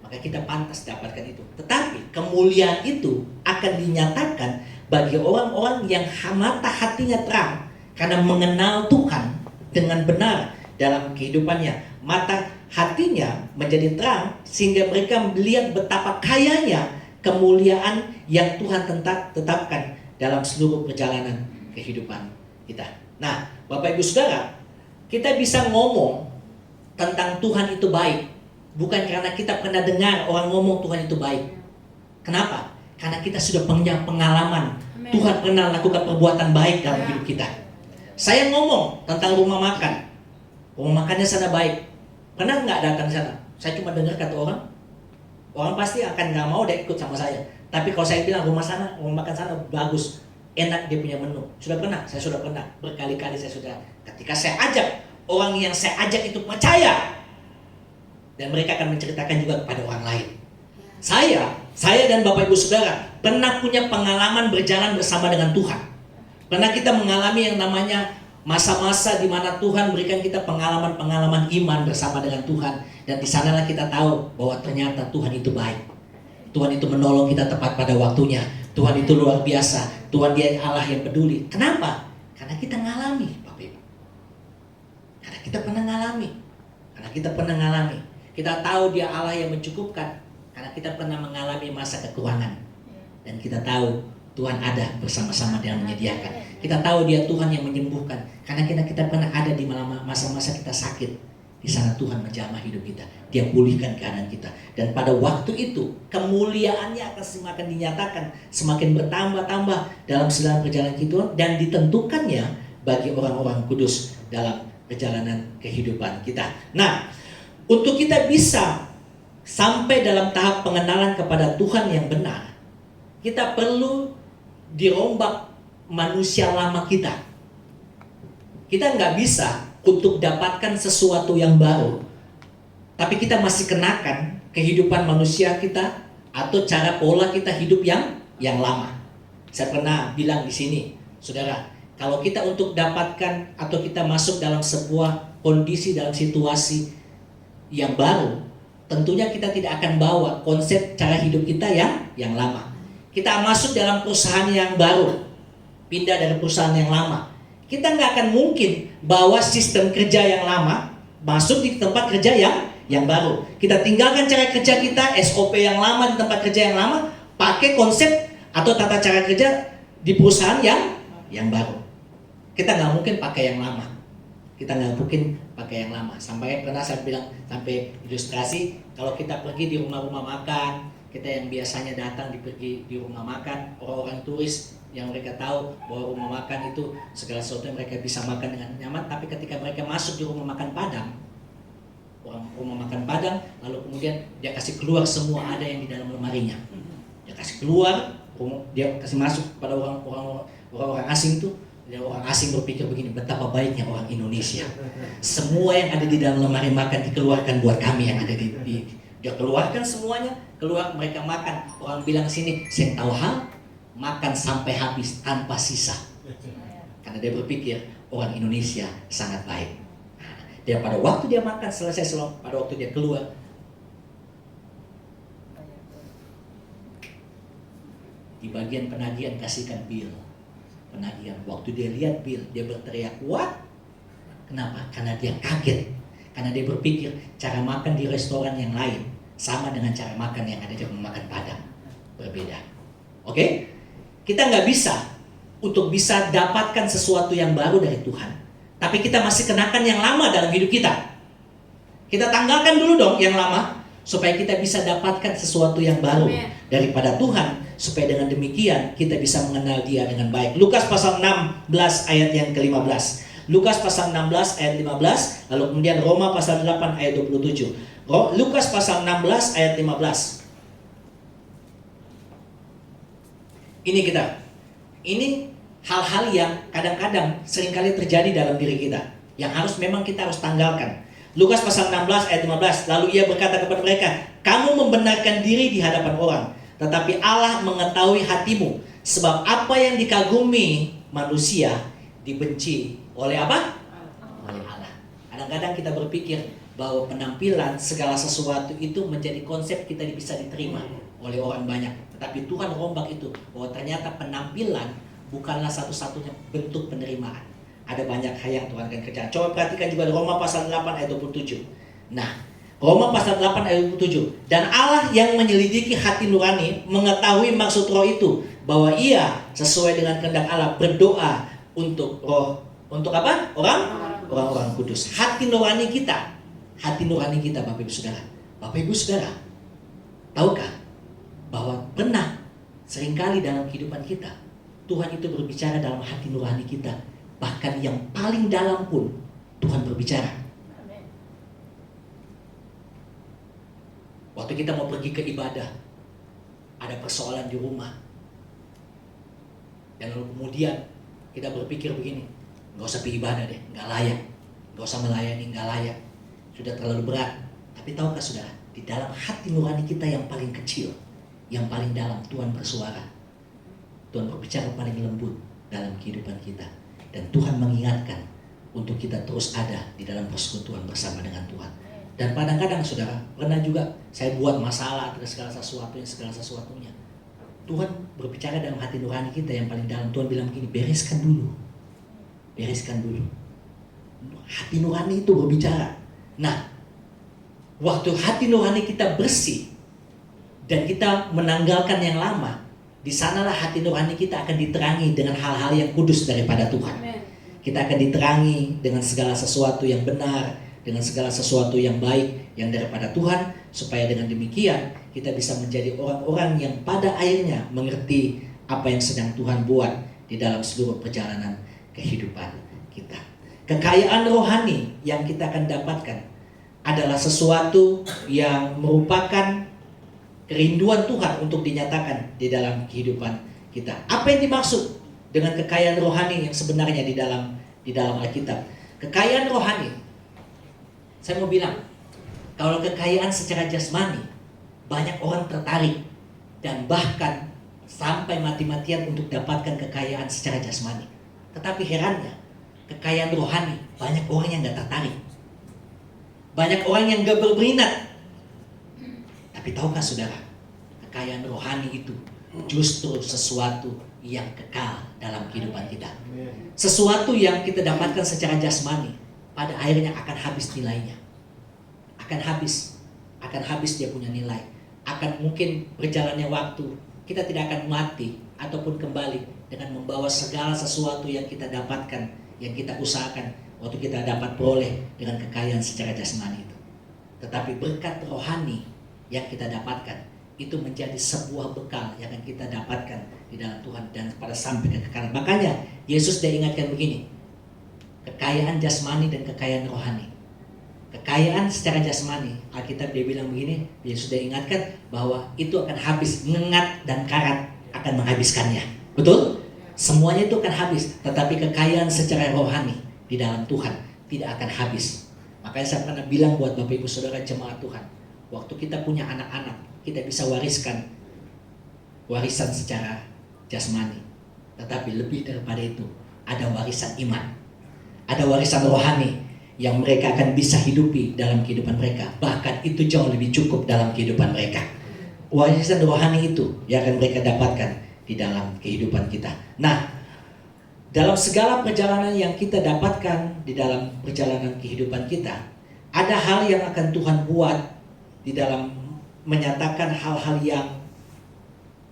maka kita pantas dapatkan itu. Tetapi kemuliaan itu akan dinyatakan bagi orang-orang yang mata hatinya terang karena mengenal Tuhan dengan benar dalam kehidupannya. Mata hatinya menjadi terang sehingga mereka melihat betapa kayanya kemuliaan yang Tuhan tetapkan dalam seluruh perjalanan kehidupan kita. Nah, Bapak Ibu Saudara, kita bisa ngomong tentang Tuhan itu baik bukan karena kita pernah dengar orang ngomong Tuhan itu baik. Kenapa? Karena kita sudah punya pengalaman. Amen. Tuhan pernah lakukan perbuatan baik dalam hidup kita. Saya ngomong tentang rumah makan. Rumah makannya sana baik. Pernah nggak datang sana? Saya cuma dengar kata orang. Orang pasti akan nggak mau deh ikut sama saya. Tapi kalau saya bilang rumah makan sana bagus, enak dia punya menu. Sudah pernah? Saya sudah pernah. Berkali-kali saya sudah. Ketika saya ajak, orang yang saya ajak itu percaya. Dan mereka akan menceritakan juga kepada orang lain. Saya dan Bapak Ibu Saudara pernah punya pengalaman berjalan bersama dengan Tuhan. Pernah kita mengalami yang namanya masa-masa di mana Tuhan berikan kita pengalaman-pengalaman iman bersama dengan Tuhan. Dan di sanalah kita tahu bahwa ternyata Tuhan itu baik. Tuhan itu menolong kita tepat pada waktunya. Tuhan itu luar biasa. Tuhan dia Allah yang peduli. Kenapa? Karena kita ngalami, Bapak Ibu. Karena kita pernah ngalami. Kita tahu dia Allah yang mencukupkan. Karena kita pernah mengalami masa kekurangan. Dan kita tahu Tuhan ada bersama-sama dengan menyediakan. Kita tahu dia Tuhan yang menyembuhkan. Karena kita pernah ada di masa-masa kita sakit. Di sana Tuhan menjamah hidup kita. Dia pulihkan keadaan kita. Dan pada waktu itu kemuliaannya akan semakin dinyatakan, semakin bertambah-tambah dalam segala perjalanan kita, dan ditentukannya bagi orang-orang kudus dalam perjalanan kehidupan kita. Nah, untuk kita bisa sampai dalam tahap pengenalan kepada Tuhan yang benar, kita perlu dirombak manusia lama kita. Kita nggak bisa untuk dapatkan sesuatu yang baru, tapi kita masih kenakan kehidupan manusia kita atau cara pola kita hidup yang lama. Saya pernah bilang di sini, saudara, kalau kita untuk dapatkan atau kita masuk dalam sebuah kondisi, dalam situasi yang baru, tentunya kita tidak akan bawa konsep cara hidup kita yang lama. Kita masuk dalam perusahaan yang baru, pindah dari perusahaan yang lama, kita nggak akan mungkin bawa sistem kerja yang lama masuk di tempat kerja yang baru. Kita tinggalkan cara kerja kita, SOP yang lama di tempat kerja yang lama, pakai konsep atau tata cara kerja di perusahaan yang baru. Kita nggak mungkin pakai yang lama. Sampai pernah saya bilang, sampai ilustrasi, kalau kita pergi di rumah-rumah makan, kita yang biasanya datang pergi di rumah makan, orang-orang turis yang mereka tahu bahwa rumah makan itu segala sesuatu yang mereka bisa makan dengan nyaman, tapi ketika mereka masuk di rumah makan Padang, rumah makan Padang, lalu kemudian dia kasih keluar semua ada yang di dalam lemarinya. Dia kasih keluar, dia kasih masuk pada orang asing itu. Dan orang asing berpikir begini, betapa baiknya orang Indonesia. Semua yang ada di dalam lemari makan dikeluarkan buat kami yang ada dia keluarkan semuanya, keluar mereka makan. Orang bilang sini, saya tahu hal, makan sampai habis tanpa sisa. Karena dia berpikir orang Indonesia sangat baik. Dia pada waktu dia makan selesai, pada waktu dia keluar, di bagian penagihan kasihkan bill. Penagihan, waktu dia lihat bill, dia berteriak, "What?" Kenapa? Karena dia kaget. Karena dia berpikir cara makan di restoran yang lain sama dengan cara makan yang ada di rumah makan Padang. Berbeda. Oke? Kita nggak bisa untuk bisa dapatkan sesuatu yang baru dari Tuhan, tapi kita masih kenakan yang lama dalam hidup kita. Kita tanggalkan dulu dong yang lama, supaya kita bisa dapatkan sesuatu yang baru daripada Tuhan, supaya dengan demikian kita bisa mengenal dia dengan baik. Lukas pasal 16 ayat yang ke-15. Lukas pasal 16 ayat 15, lalu kemudian Roma pasal 8 ayat 27. Lukas pasal 16 ayat 15. Ini hal-hal yang kadang-kadang seringkali terjadi dalam diri kita, yang memang kita harus tanggalkan. Lukas pasal 16 ayat 15. Lalu ia berkata kepada mereka, "Kamu membenarkan diri di hadapan orang, tetapi Allah mengetahui hatimu, sebab apa yang dikagumi manusia dibenci oleh apa? Oleh Allah." Kadang-kadang kita berpikir bahwa penampilan segala sesuatu itu menjadi konsep kita bisa diterima oleh orang banyak. Tetapi Tuhan rombak itu, bahwa ternyata penampilan bukanlah satu-satunya bentuk penerimaan. Ada banyak hal yang Tuhan akan kerjakan. Coba perhatikan juga Roma pasal 8 ayat 27. Nah, Roma pasal 8 ayat 27. Dan Allah yang menyelidiki hati nurani mengetahui maksud roh itu, bahwa ia sesuai dengan kehendak Allah berdoa untuk roh, untuk apa? Orang-orang kudus. Hati nurani kita Bapak Ibu Saudara. Bapak Ibu Saudara, tahukah bahwa pernah seringkali dalam kehidupan kita Tuhan itu berbicara dalam hati nurani kita, bahkan yang paling dalam pun Tuhan berbicara. Waktu kita mau pergi ke ibadah, ada persoalan di rumah, dan lalu kemudian kita berpikir begini, nggak usah pergi ibadah deh, nggak layak, nggak usah melayani, nggak layak, sudah terlalu berat. Tapi tahukah saudara, di dalam hati nurani kita yang paling kecil, yang paling dalam, Tuhan bersuara. Tuhan berbicara paling lembut dalam kehidupan kita. Dan Tuhan mengingatkan untuk kita terus ada di dalam persekutuan bersama dengan Tuhan. Dan kadang-kadang saudara, pernah juga saya buat masalah atas segala sesuatunya. Tuhan berbicara dalam hati nurani kita yang paling dalam. Tuhan bilang begini, bereskan dulu. Hati nurani itu berbicara. Nah, waktu hati nurani kita bersih dan kita menanggalkan yang lama, di sanalah hati nurani kita akan diterangi dengan hal-hal yang kudus daripada Tuhan. Kita akan diterangi dengan segala sesuatu yang benar, dengan segala sesuatu yang baik yang daripada Tuhan, supaya dengan demikian kita bisa menjadi orang-orang yang pada akhirnya mengerti apa yang sedang Tuhan buat di dalam seluruh perjalanan kehidupan kita. Kekayaan rohani yang kita akan dapatkan adalah sesuatu yang merupakan kerinduan Tuhan untuk dinyatakan di dalam kehidupan kita. Apa yang dimaksud dengan kekayaan rohani yang sebenarnya di dalam Alkitab? Kekayaan rohani, saya mau bilang, kalau kekayaan secara jasmani, banyak orang tertarik dan bahkan sampai mati-matian untuk dapatkan kekayaan secara jasmani. Tetapi herannya, kekayaan rohani, banyak orang yang gak tertarik. Banyak orang yang gak berminat. Tapi tahukah saudara, kekayaan rohani itu justru sesuatu yang kekal dalam kehidupan kita. Sesuatu yang kita dapatkan secara jasmani, pada akhirnya akan habis nilainya. Akan habis dia punya nilai. Akan mungkin berjalannya waktu, kita tidak akan mati ataupun kembali dengan membawa segala sesuatu yang kita dapatkan, yang kita usahakan waktu kita dapat peroleh dengan kekayaan secara jasmani itu. Tetapi berkat rohani yang kita dapatkan itu menjadi sebuah bekal yang akan kita dapatkan di dalam Tuhan dan pada sampai kekekalan. Makanya Yesus dia ingatkan begini, kekayaan jasmani dan kekayaan rohani. Kekayaan secara jasmani, Alkitab dia bilang begini, Yesus dia ingatkan bahwa itu akan habis, ngengat dan karat akan menghabiskannya. Betul? Semuanya itu akan habis, tetapi kekayaan secara rohani di dalam Tuhan tidak akan habis. Makanya saya pernah bilang buat Bapak Ibu Saudara jemaat Tuhan, waktu kita punya anak-anak, kita bisa warisan secara jasmani. Tetapi lebih daripada itu, ada warisan iman. Ada warisan rohani yang mereka akan bisa hidupi dalam kehidupan mereka. Bahkan itu jauh lebih cukup dalam kehidupan mereka. Warisan rohani itu yang akan mereka dapatkan di dalam kehidupan kita. Nah, dalam segala perjalanan yang kita dapatkan di dalam perjalanan kehidupan kita, ada hal yang akan Tuhan buat di dalam menyatakan hal-hal yang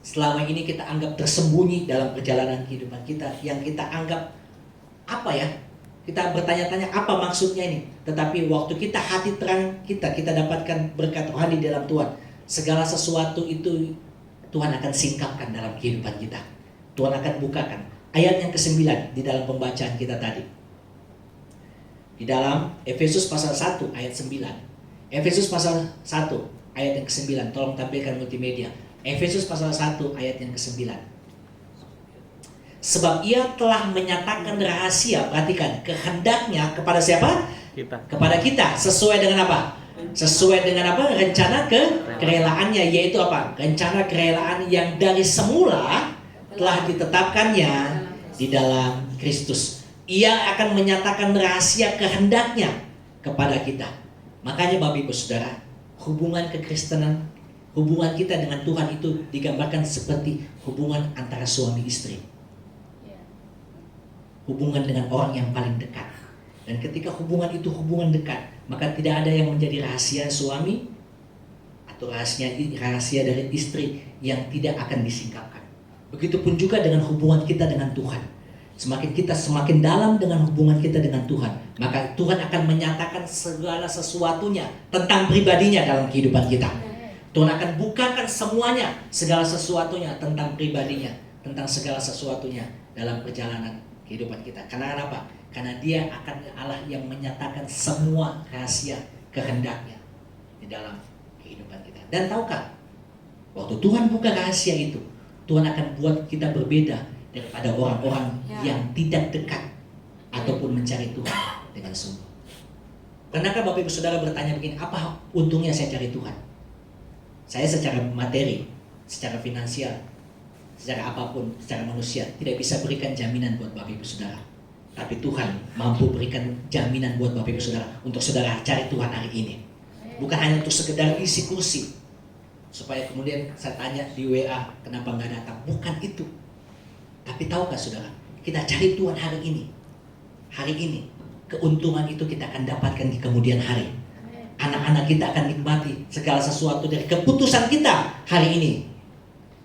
selama ini kita anggap tersembunyi dalam perjalanan kehidupan kita, yang kita anggap apa ya? Kita bertanya-tanya apa maksudnya ini. Tetapi waktu kita hati terang kita dapatkan berkat rohani dalam Tuhan, segala sesuatu itu Tuhan akan singkapkan dalam kehidupan kita. Tuhan akan bukakan. Ayat yang ke-9 di dalam pembacaan kita tadi. Di dalam Efesus pasal 1 ayat 9. Efesus pasal 1 ayat yang ke-9. Tolong tampilkan multimedia. Efesus pasal 1 ayat yang ke-9. Sebab ia telah menyatakan rahasia, perhatikan, kehendaknya kepada siapa? Kepada kita. Sesuai dengan apa? Sesuai dengan apa? Rencana kerelaannya, yaitu apa? Rencana kerelaan yang dari semula telah ditetapkannya di dalam Kristus. Ia akan menyatakan rahasia kehendaknya kepada kita. Makanya Bapak Ibu Saudara, hubungan kekristenan, hubungan kita dengan Tuhan itu digambarkan seperti hubungan antara suami istri. Hubungan dengan orang yang paling dekat. Dan ketika hubungan itu hubungan dekat, maka tidak ada yang menjadi rahasia suami atau rahasia dari istri yang tidak akan disingkapkan. Begitupun juga dengan hubungan kita dengan Tuhan. Semakin dalam dengan hubungan kita dengan Tuhan, maka Tuhan akan menyatakan segala sesuatunya tentang pribadinya dalam kehidupan kita. Tuhan akan bukakan semuanya, segala sesuatunya tentang pribadinya, tentang segala sesuatunya dalam perjalanan kehidupan kita. Karena apa? Karena dia akan Allah yang menyatakan semua rahasia kehendaknya di dalam kehidupan kita. Dan tahukah, waktu Tuhan buka rahasia itu, Tuhan akan buat kita berbeda daripada orang-orang yang tidak dekat ataupun mencari Tuhan dengan sungguh. Pernahkah Bapak Ibu Saudara bertanya begini, apa untungnya saya cari Tuhan? Saya secara materi, secara finansial, secara apapun, secara manusia tidak bisa berikan jaminan buat Bapak Ibu Saudara. Tapi Tuhan mampu berikan jaminan buat Bapak Ibu Saudara untuk saudara cari Tuhan hari ini. Bukan hanya untuk sekedar isi kursi, supaya kemudian saya tanya di WA kenapa nggak datang. Bukan itu. Tapi tahukah saudara, kita cari Tuhan hari ini. Hari ini keuntungan itu kita akan dapatkan di kemudian hari. Anak-anak kita akan nikmati segala sesuatu dari keputusan kita hari ini.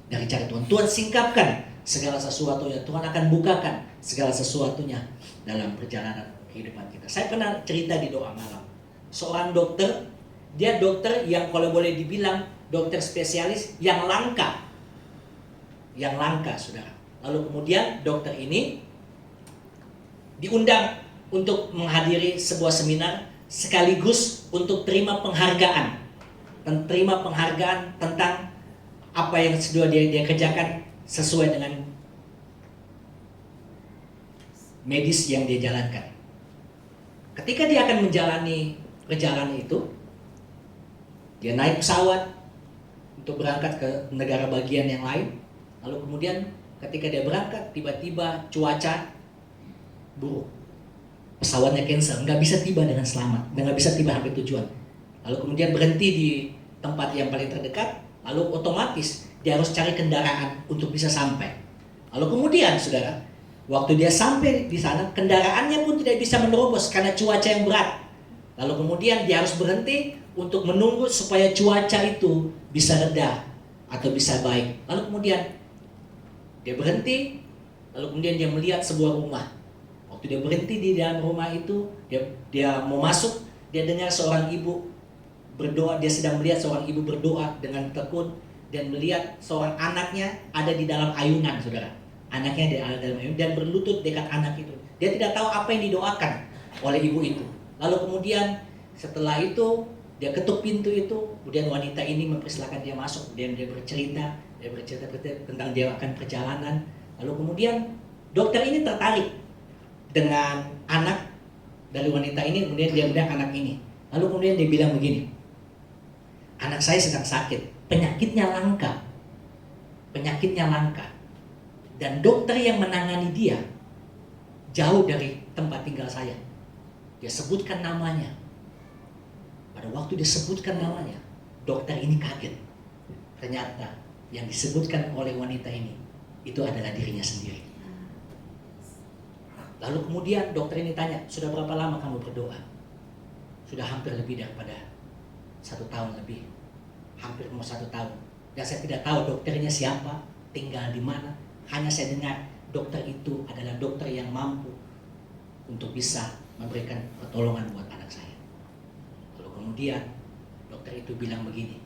Dari cari Tuhan, Tuhan singkapkan segala sesuatunya. Tuhan akan bukakan segala sesuatunya dalam perjalanan kehidupan kita. Saya pernah cerita di doa malam. Seorang dokter, dia dokter yang kalau boleh dibilang dokter spesialis yang langka. Yang langka, saudara. Lalu kemudian dokter ini diundang untuk menghadiri sebuah seminar sekaligus untuk terima penghargaan. Terima penghargaan tentang apa yang sudah dia kerjakan sesuai dengan medis yang dia jalankan. Ketika dia akan menjalani perjalanan itu, dia naik pesawat untuk berangkat ke negara bagian yang lain. Lalu kemudian ketika dia berangkat, tiba-tiba cuaca buruk. Pesawatnya cancel, nggak bisa tiba dengan selamat, nggak bisa tiba sampai tujuan. Lalu kemudian berhenti di tempat yang paling terdekat, lalu otomatis dia harus cari kendaraan untuk bisa sampai. Lalu kemudian, saudara, waktu dia sampai di sana, kendaraannya pun tidak bisa menerobos karena cuaca yang berat. Lalu kemudian dia harus berhenti untuk menunggu supaya cuaca itu bisa reda atau bisa baik. Lalu kemudian dia berhenti, lalu kemudian dia melihat sebuah rumah. Waktu dia berhenti di dalam rumah itu, dia mau masuk, dia dengar seorang ibu berdoa. Dia sedang melihat seorang ibu berdoa dengan tekun dan melihat seorang anaknya ada di dalam ayunan, saudara. Anaknya ada dalam ayunan dan berlutut dekat anak itu. Dia tidak tahu apa yang didoakan oleh ibu itu. Lalu kemudian setelah itu dia ketuk pintu itu, kemudian wanita ini mempersilahkan dia masuk. Kemudian dia bercerita tentang dia akan perjalanan. Lalu kemudian dokter ini tertarik dengan anak dari wanita ini, kemudian dia melihat anak ini. Lalu kemudian dia bilang begini, anak saya sedang sakit, penyakitnya langka. Penyakitnya langka. Dan dokter yang menangani dia jauh dari tempat tinggal saya. Dia sebutkan namanya. Pada waktu dia sebutkan namanya, dokter ini kaget. Ternyata yang disebutkan oleh wanita ini itu adalah dirinya sendiri. Lalu kemudian dokter ini tanya, sudah berapa lama kamu berdoa? Sudah hampir lebih daripada 1 tahun lebih. Hampir mau 1 tahun. Dan saya tidak tahu dokternya siapa, tinggal di mana. Hanya saya dengar dokter itu adalah dokter yang mampu untuk bisa memberikan pertolongan buat anak saya. Lalu kemudian dokter itu bilang begini,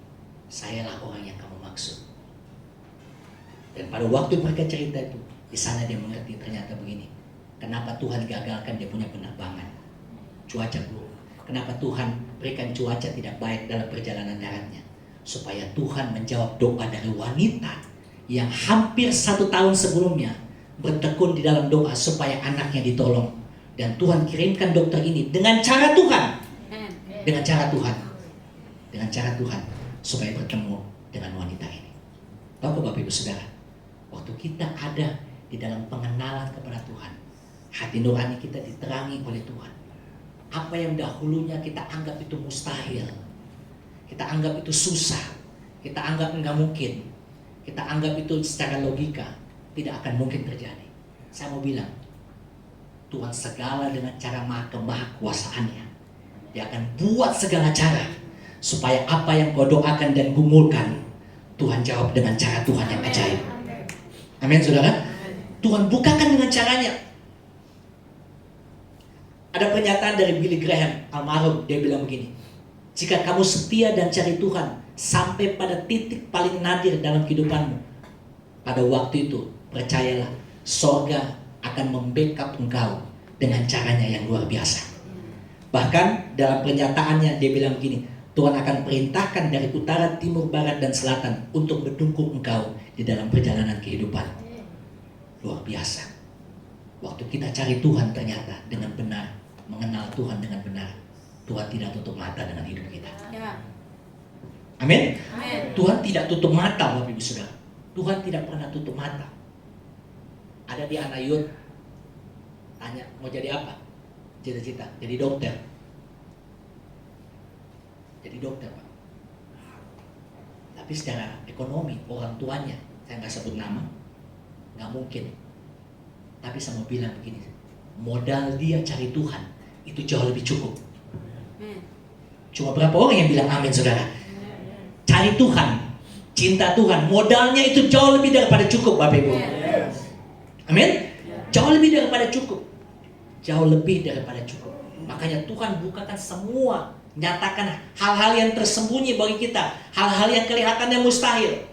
sayalah orang yang kamu maksud. Dan pada waktu mereka cerita itu, di sana dia mengerti ternyata begini. Kenapa Tuhan gagalkan dia punya penerbangan? Cuaca buruk. Kenapa Tuhan berikan cuaca tidak baik dalam perjalanan daratnya? Supaya Tuhan menjawab doa dari wanita yang hampir 1 tahun sebelumnya bertekun di dalam doa supaya anaknya ditolong. Dan Tuhan kirimkan dokter ini dengan cara Tuhan. Dengan cara Tuhan. Dengan cara Tuhan. Supaya bertemu dengan wanita ini. Tahu Bapak Ibu Saudara? Waktu kita ada di dalam pengenalan kepada Tuhan, hati nurani kita diterangi oleh Tuhan. Apa yang dahulunya kita anggap itu mustahil, kita anggap itu susah, kita anggap enggak mungkin, kita anggap itu secara logika tidak akan mungkin terjadi. Saya mau bilang, Tuhan segala dengan cara kemahakuasaannya, dia akan buat segala cara supaya apa yang kau doakan dan gumulkan, Tuhan jawab dengan cara Tuhan yang ajaib. Amin, saudara. Tuhan bukakan dengan caranya. Ada pernyataan dari Billy Graham, almarhum, dia bilang begini, jika kamu setia dan cari Tuhan sampai pada titik paling nadir dalam kehidupanmu, pada waktu itu, percayalah, sorga akan membackup engkau dengan caranya yang luar biasa. Bahkan dalam pernyataannya dia bilang begini, Tuhan akan perintahkan dari utara, timur, barat, dan selatan untuk mendukung engkau di dalam perjalanan kehidupan. Luar biasa. Waktu kita cari Tuhan ternyata dengan benar, mengenal Tuhan dengan benar, Tuhan tidak tutup mata dengan hidup kita. Amin. Tuhan tidak tutup mata, Bapak Ibu Saudara. Tuhan tidak pernah tutup mata. Ada di anak Yud tanya mau jadi apa? Cita-cita jadi dokter. Jadi dokter, Pak. Tapi secara ekonomi orang tuanya, saya nggak sebut nama, nggak mungkin. Tapi saya mau bilang begini, modal dia cari Tuhan itu jauh lebih cukup. Cuma berapa orang yang bilang amin, saudara? Cari Tuhan, cinta Tuhan, modalnya itu jauh lebih daripada cukup, Bapak Ibu. Amin? Jauh lebih daripada cukup. Jauh lebih daripada cukup. Makanya Tuhan bukakan semua, nyatakan hal-hal yang tersembunyi bagi kita, hal-hal yang kelihatannya mustahil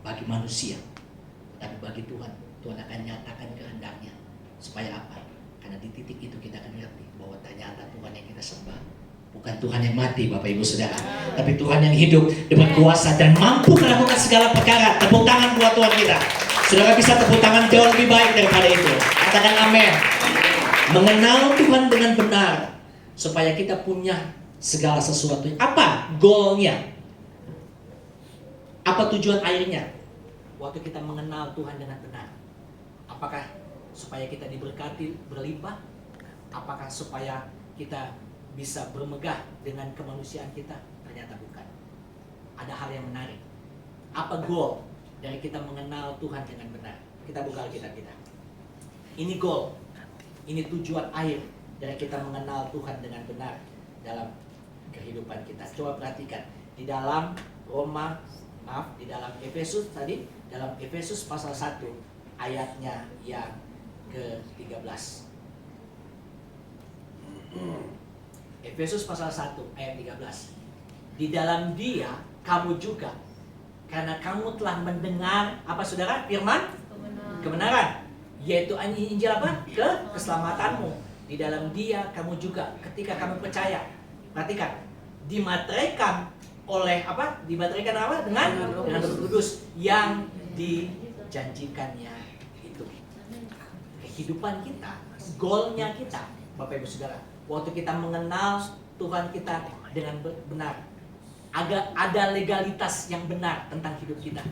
bagi manusia. Tapi bagi Tuhan, Tuhan akan nyatakan kehendaknya. Supaya apa? Karena di titik itu kita akan ngerti bahwa ternyata Tuhan yang kita sembah bukan Tuhan yang mati, Bapak Ibu Saudara, tapi Tuhan yang hidup dan berkuasa dan mampu melakukan segala perkara. Tepuk tangan buat Tuhan kita. Saudara bisa tepuk tangan jauh lebih baik daripada itu. Katakan amin. Mengenal Tuhan dengan benar supaya kita punya segala sesuatu. Apa goalnya? Apa tujuan akhirnya? Waktu kita mengenal Tuhan dengan benar, apakah supaya kita diberkati berlimpah? Apakah supaya kita bisa bermegah dengan kemanusiaan kita? Ternyata bukan. Ada hal yang menarik. Apa goal dari kita mengenal Tuhan dengan benar? Kita buka Alkitab kita. Ini goal. Ini tujuan akhir dari kita mengenal Tuhan dengan benar dalam kehidupan kita. Coba perhatikan di dalam di dalam Efesus tadi, dalam Efesus pasal 1 ayatnya yang ke-13. Efesus pasal 1 ayat 13. Di dalam Dia kamu juga, karena kamu telah mendengar apa saudara? Firman kebenaran, yaitu Injil apa? Keselamatanmu. Di dalam Dia kamu juga ketika kamu percaya. Perhatikan, dimateraikan oleh apa? Dimateraikan apa? Dengan Roh Kudus yang dijanjikannya itu. Kehidupan kita, goalnya kita, Bapak Ibu Saudara, waktu kita mengenal Tuhan kita dengan benar, ada legalitas yang benar tentang hidup kita.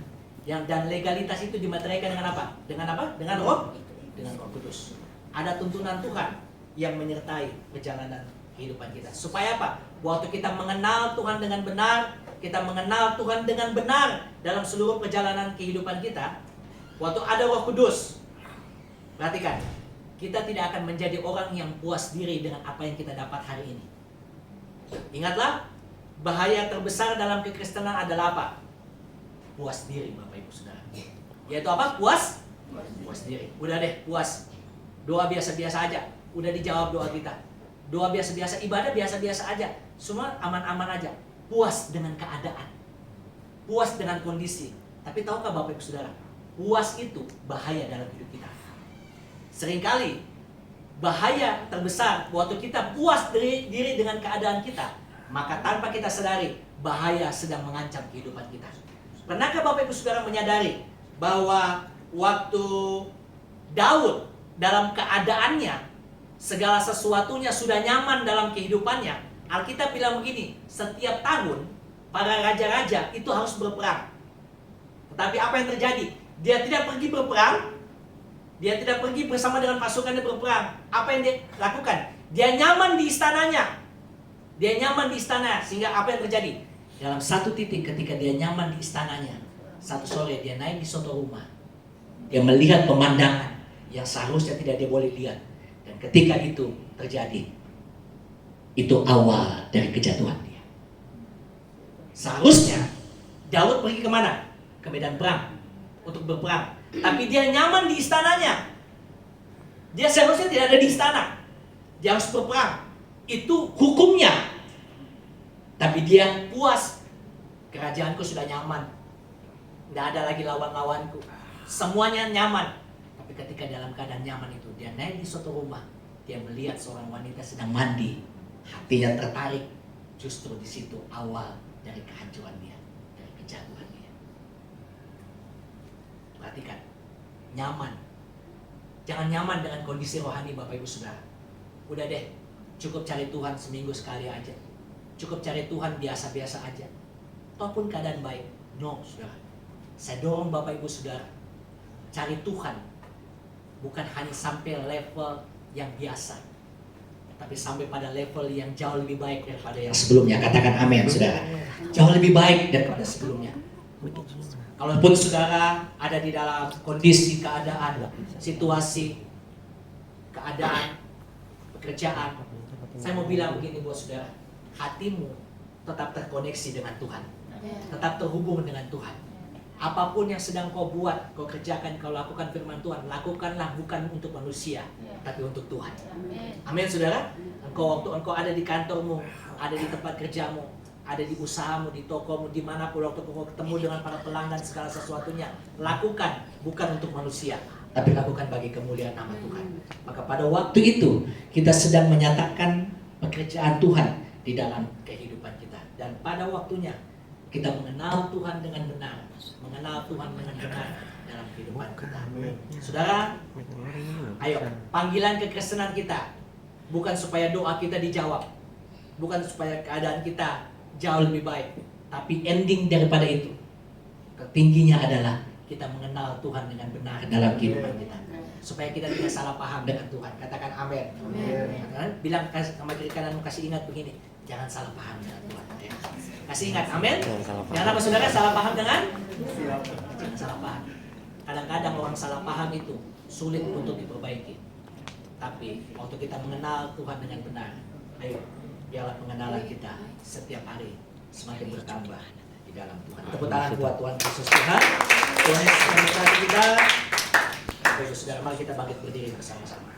Dan legalitas itu dimateraikan dengan apa? Dengan apa? Dengan Roh Kudus. Ada tuntunan Tuhan yang menyertai perjalanan kehidupan kita. Supaya apa? Waktu kita mengenal Tuhan dengan benar, kita mengenal Tuhan dengan benar dalam seluruh perjalanan kehidupan kita. Waktu ada Roh Kudus, perhatikan, kita tidak akan menjadi orang yang puas diri dengan apa yang kita dapat hari ini. Ingatlah, bahaya terbesar dalam kekristenan adalah apa? Puas diri, Bapak Ibu Saudara. Yaitu apa? Puas diri. Udah deh, puas. Doa biasa-biasa aja, udah dijawab doa kita. Doa biasa-biasa, ibadah biasa-biasa aja, semua aman-aman aja. Puas dengan keadaan, puas dengan kondisi. Tapi tahukah Bapak Ibu Saudara, puas itu bahaya dalam hidup kita. Seringkali bahaya terbesar waktu kita puas diri dengan keadaan kita, maka tanpa kita sadari bahaya sedang mengancam kehidupan kita. Pernahkah Bapak Ibu Saudara menyadari bahwa waktu Daud dalam keadaannya segala sesuatunya sudah nyaman dalam kehidupannya, Alkitab bilang begini, setiap tahun para raja-raja itu harus berperang. Tetapi apa yang terjadi? Dia tidak pergi berperang, dia tidak pergi bersama dengan pasukannya berperang. Apa yang dia lakukan? Dia nyaman di istananya. Dia nyaman di istana, sehingga apa yang terjadi? Dalam satu titik ketika dia nyaman di istananya, satu sore dia naik di suatu rumah. Dia melihat pemandangan yang seharusnya tidak dia boleh lihat. Dan ketika itu terjadi, itu awal dari kejatuhan dia. Seharusnya Daud pergi kemana? Ke medan perang untuk berperang. Tapi dia nyaman di istananya. Dia seharusnya tidak ada di istana. Dia harus berperang. Itu hukumnya. Tapi dia puas. Kerajaanku sudah nyaman. Tidak ada lagi lawan-lawanku. Semuanya nyaman. Tapi ketika dalam keadaan nyaman itu, dia naik di suatu rumah, dia melihat seorang wanita sedang mandi, hatinya tertarik. Justru di situ awal dari kehancuran dia, dari kejatuhan dia. Perhatikan, nyaman. Jangan nyaman dengan kondisi rohani Bapak Ibu Saudara. Udah deh, cukup cari Tuhan seminggu sekali aja. cukup cari Tuhan biasa-biasa aja. Ataupun keadaan baik. No, saudara. Saya dorong Bapak Ibu Saudara, cari Tuhan. Bukan hanya sampai level yang biasa, tapi sampai pada level yang jauh lebih baik daripada yang sebelumnya. Katakan amin, saudara. Jauh lebih baik daripada sebelumnya. Kalaupun saudara ada di dalam kondisi, keadaan, situasi, keadaan, pekerjaan, saya mau bilang begini buat saudara, hatimu tetap terkoneksi dengan Tuhan, tetap terhubung dengan Tuhan. Apapun yang sedang kau buat, kau kerjakan, kau lakukan firman Tuhan, lakukanlah bukan untuk manusia, tapi untuk Tuhan. Amin, saudara. Waktu engkau ada di kantormu, ada di tempat kerjamu, ada di usahamu, di tokomu, dimanapun, waktu kau ketemu dengan para pelanggan, segala sesuatunya, lakukan bukan untuk manusia, tapi lakukan bagi kemuliaan nama Tuhan. Maka pada waktu itu kita sedang menyatakan pekerjaan Tuhan di dalam kehidupan kita. Dan pada waktunya kita mengenal Tuhan dengan benar, mengenal Tuhan dengan benar dalam kehidupan kita. Saudara, ayo, panggilan kekristenan kita bukan supaya doa kita dijawab, bukan supaya keadaan kita jauh lebih baik, tapi ending daripada itu, tertingginya adalah kita mengenal Tuhan dengan benar dalam kehidupan kita, supaya kita tidak salah paham dengan Tuhan. Katakan amin. Bilang sama kiri kananmu, kasih ingat begini, jangan salah paham dengan Tuhan. Kasih ingat, amin. Jangan apa saudara salah paham dengan? Jangan salah paham. Kadang-kadang orang salah paham itu sulit untuk diperbaiki. Tapi waktu kita mengenal Tuhan dengan benar, ayo, biarlah pengenalan kita setiap hari semakin bertambah di dalam Tuhan. Tepuk tangan buat Tuhan Yesus Tuhan. Tuhan Yesus memberkati kita. Bapak Ibu Saudara, mari kita bangkit berdiri bersama-sama.